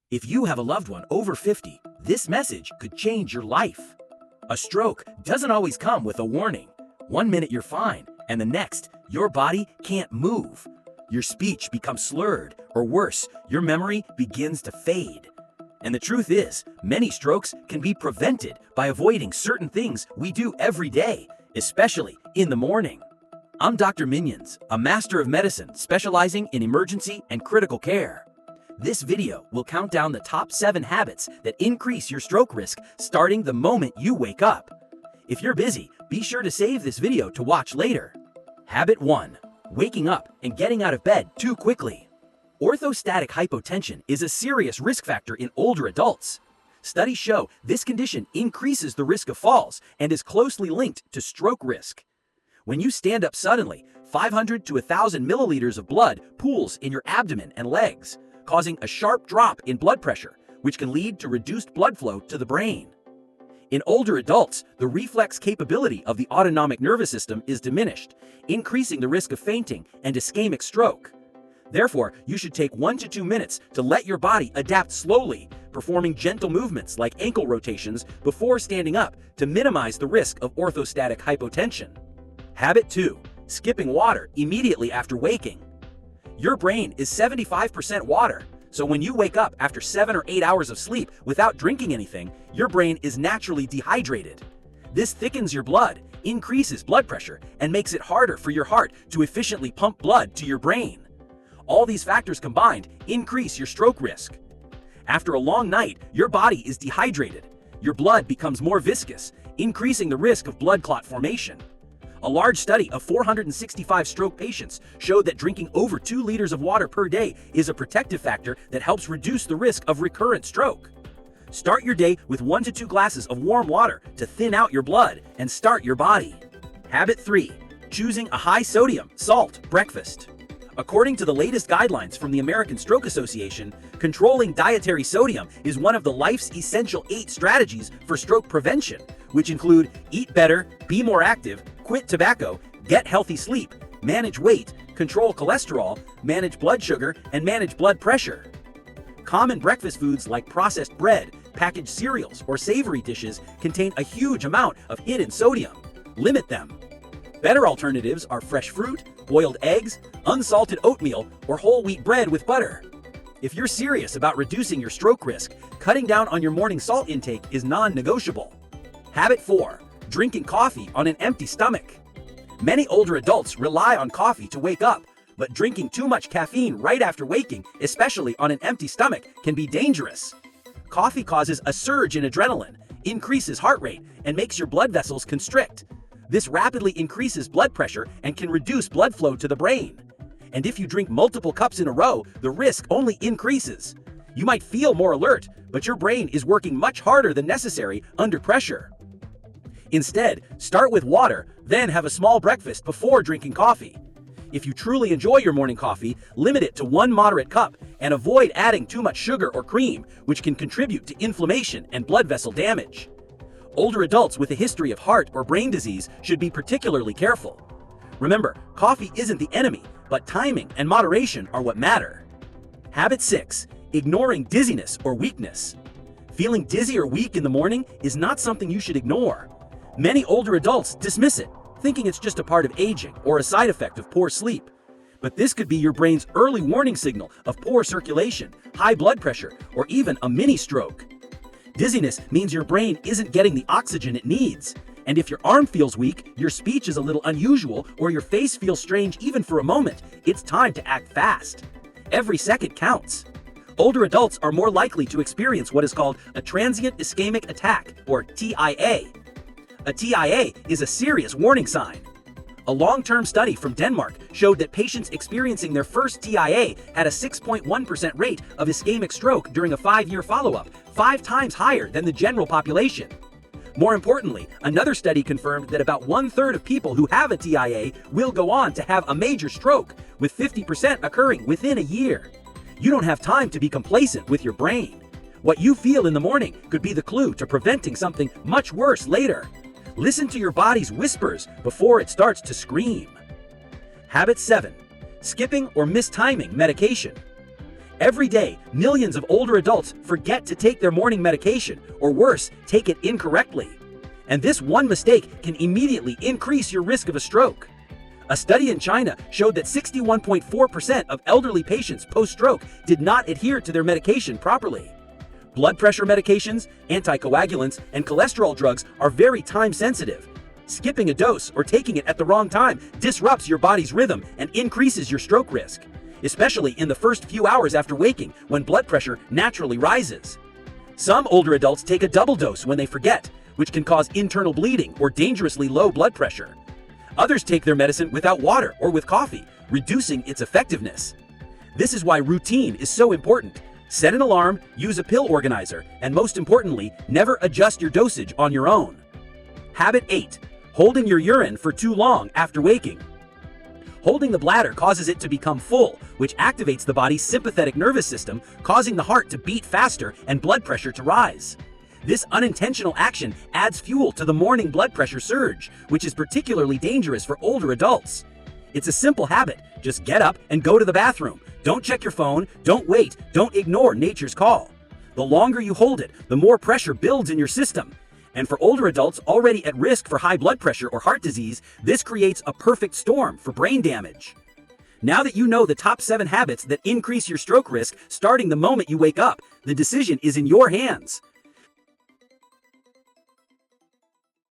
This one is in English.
If you have a loved one over 50, this message could change your life. A stroke doesn't always come with a warning. One minute you're fine, and the next, your body can't move. Your speech becomes slurred, or worse, your memory begins to fade. And the truth is, many strokes can be prevented by avoiding certain things we do every day, especially in the morning. I'm Dr. Minions, a master of medicine specializing in emergency and critical care. This video will count down the top 7 habits that increase your stroke risk starting the moment you wake up. If you're busy, be sure to save this video to watch later. Habit 1. Waking up and getting out of bed too quickly. Orthostatic hypotension is a serious risk factor in older adults. Studies show this condition increases the risk of falls and is closely linked to stroke risk. When you stand up suddenly, 500 to 1,000 milliliters of blood pools in your abdomen and legs, causing a sharp drop in blood pressure, which can lead to reduced blood flow to the brain. In older adults, the reflex capability of the autonomic nervous system is diminished, increasing the risk of fainting and ischemic stroke. Therefore, you should take 1 to 2 minutes to let your body adapt slowly, performing gentle movements like ankle rotations before standing up to minimize the risk of orthostatic hypotension. Habit 2. Skipping water immediately after waking. Your brain is 75% water, so when you wake up after 7 or 8 hours of sleep without drinking anything, your brain is naturally dehydrated. This thickens your blood, increases blood pressure, and makes it harder for your heart to efficiently pump blood to your brain. All these factors combined increase your stroke risk. After a long night, your body is dehydrated. Your blood becomes more viscous, increasing the risk of blood clot formation. A large study of 465 stroke patients showed that drinking over 2 liters of water per day is a protective factor that helps reduce the risk of recurrent stroke. Start your day with 1 to 2 glasses of warm water to thin out your blood and start your body. Habit 3. Choosing a high sodium, salt breakfast. According to the latest guidelines from the American Stroke Association, controlling dietary sodium is one of the life's essential 8 strategies for stroke prevention, which include eat better, be more active, quit tobacco, get healthy sleep, manage weight, control cholesterol, manage blood sugar, and manage blood pressure. Common breakfast foods like processed bread, packaged cereals, or savory dishes contain a huge amount of hidden sodium. Limit them. Better alternatives are fresh fruit, boiled eggs, unsalted oatmeal, or whole wheat bread with butter. If you're serious about reducing your stroke risk, cutting down on your morning salt intake is non-negotiable. Habit 4. Drinking coffee on an empty stomach. Many older adults rely on coffee to wake up, but drinking too much caffeine right after waking, especially on an empty stomach, can be dangerous. Coffee causes a surge in adrenaline, increases heart rate, and makes your blood vessels constrict. This rapidly increases blood pressure and can reduce blood flow to the brain. And if you drink multiple cups in a row, the risk only increases. You might feel more alert, but your brain is working much harder than necessary under pressure. Instead, start with water, then have a small breakfast before drinking coffee. If you truly enjoy your morning coffee, limit it to 1 moderate cup and avoid adding too much sugar or cream, which can contribute to inflammation and blood vessel damage. Older adults with a history of heart or brain disease should be particularly careful. Remember, coffee isn't the enemy, but timing and moderation are what matter. Habit 6. Ignoring dizziness or weakness. Feeling dizzy or weak in the morning is not something you should ignore. Many older adults dismiss it, thinking it's just a part of aging or a side effect of poor sleep. But this could be your brain's early warning signal of poor circulation, high blood pressure, or even a mini stroke. Dizziness means your brain isn't getting the oxygen it needs. And if your arm feels weak, your speech is a little unusual, or your face feels strange even for a moment, it's time to act fast. Every second counts. Older adults are more likely to experience what is called a transient ischemic attack, or TIA. A TIA is a serious warning sign. A long-term study from Denmark showed that patients experiencing their first TIA had a 6.1% rate of ischemic stroke during a 5-year follow-up, 5 times higher than the general population. More importantly, another study confirmed that about 1/3 of people who have a TIA will go on to have a major stroke, with 50% occurring within a year. You don't have time to be complacent with your brain. What you feel in the morning could be the clue to preventing something much worse later. Listen to your body's whispers before it starts to scream. Habit 7. Skipping or mistiming medication. Every day, millions of older adults forget to take their morning medication, or worse, take it incorrectly. And this one mistake can immediately increase your risk of a stroke. A study in China showed that 61.4% of elderly patients post-stroke did not adhere to their medication properly. Blood pressure medications, anticoagulants, and cholesterol drugs are very time-sensitive. Skipping a dose or taking it at the wrong time disrupts your body's rhythm and increases your stroke risk, especially in the first few hours after waking when blood pressure naturally rises. Some older adults take a double dose when they forget, which can cause internal bleeding or dangerously low blood pressure. Others take their medicine without water or with coffee, reducing its effectiveness. This is why routine is so important. Set an alarm, use a pill organizer, and most importantly, never adjust your dosage on your own. Habit 8. Holding your urine for too long after waking. Holding the bladder causes it to become full, which activates the body's sympathetic nervous system, causing the heart to beat faster and blood pressure to rise. This unintentional action adds fuel to the morning blood pressure surge, which is particularly dangerous for older adults. It's a simple habit. Just get up and go to the bathroom. Don't check your phone, don't wait, don't ignore nature's call. The longer you hold it, the more pressure builds in your system. And for older adults already at risk for high blood pressure or heart disease, this creates a perfect storm for brain damage. Now that you know the top 7 habits that increase your stroke risk starting the moment you wake up, the decision is in your hands.